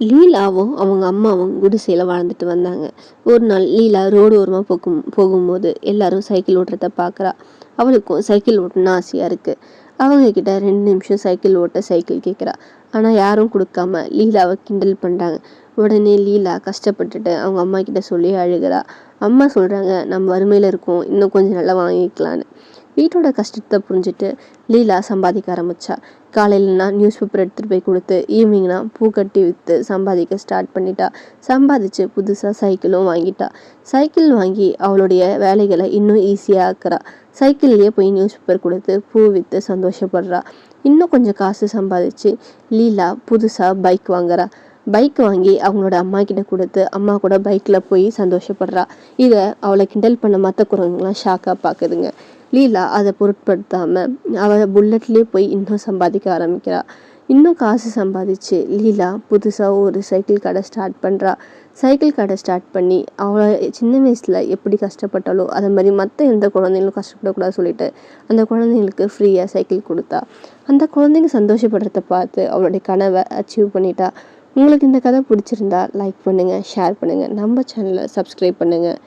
லீலாவும் அவங்க அம்மாவும் குடிசையில் வாழ்ந்துட்டு வந்தாங்க. ஒரு நாள் லீலா ரோடு ஓரமாக போகும்போது எல்லாரும் சைக்கிள் ஓட்டுறத பார்க்குறா. அவளுக்கும் சைக்கிள் ஓட்டணும்னு ஆசையாக இருக்குது. அவங்க கிட்ட 2 நிமிஷம் சைக்கிள் ஓட்ட சைக்கிள் கேட்குறா. ஆனால் யாரும் கொடுக்காம லீலாவை கிண்டல் பண்ணுறாங்க. உடனே லீலா கஷ்டப்பட்டுட்டு அவங்க அம்மா கிட்ட சொல்லி அழுகிறா. அம்மா சொல்கிறாங்க, நம்ம வறுமையில் இருக்கோம், இன்னும் கொஞ்சம் நல்லா வாங்கிக்கலான்னு. வீட்டோட கஷ்டத்தை புரிஞ்சுட்டு லீலா சம்பாதிக்க ஆரம்பித்தா. காலையிலனா நியூஸ் பேப்பர் எடுத்துகிட்டு போய் கொடுத்து, ஈவினிங்னா பூ கட்டி விற்று சம்பாதிக்க ஸ்டார்ட் பண்ணிட்டா. சம்பாதிச்சு புதுசாக சைக்கிளும் வாங்கிட்டா. சைக்கிள் வாங்கி அவளுடைய வேலைகளை இன்னும் ஈஸியாக ஆக்குறா. சைக்கிள்லேயே போய் நியூஸ் பேப்பர் கொடுத்து பூ விற்று சந்தோஷப்படுறா. இன்னும் கொஞ்சம் காசு சம்பாதிச்சு லீலா புதுசாக பைக் வாங்குறா. பைக் வாங்கி அவங்களோட அம்மா கிட்ட கொடுத்து அம்மா கூட பைக்கில் போய் சந்தோஷப்படுறா. இதை அவளை கிண்டல் பண்ண மற்ற குரங்குலாம் ஷாக்காக பார்க்குதுங்க. லீலா அதை பொருட்படுத்தாமல் அவள் புல்லட்லேயே போய் இன்னும் சம்பாதிக்க ஆரம்பிக்கிறா. இன்னும் காசு சம்பாதிச்சு லீலா புதுசாக ஒரு சைக்கிள் கடை ஸ்டார்ட் பண்ணுறா. சைக்கிள் கடை ஸ்டார்ட் பண்ணி அவளை சின்ன வயசில் எப்படி கஷ்டப்பட்டாலோ அதை மாதிரி மற்ற எந்த குழந்தைங்களும் கஷ்டப்படக்கூடாது சொல்லிட்டு அந்த குழந்தைங்களுக்கு ஃப்ரீயாக சைக்கிள் கொடுத்தா. அந்த குழந்தைங்க சந்தோஷப்படுறத பார்த்து அவளுடைய கனவை அச்சீவ் பண்ணிட்டா. உங்களுக்கு இந்த கதை பிடிச்சிருந்தா லைக் பண்ணுங்கள், ஷேர் பண்ணுங்கள், நம்ம சேனலை சப்ஸ்கிரைப் பண்ணுங்கள்.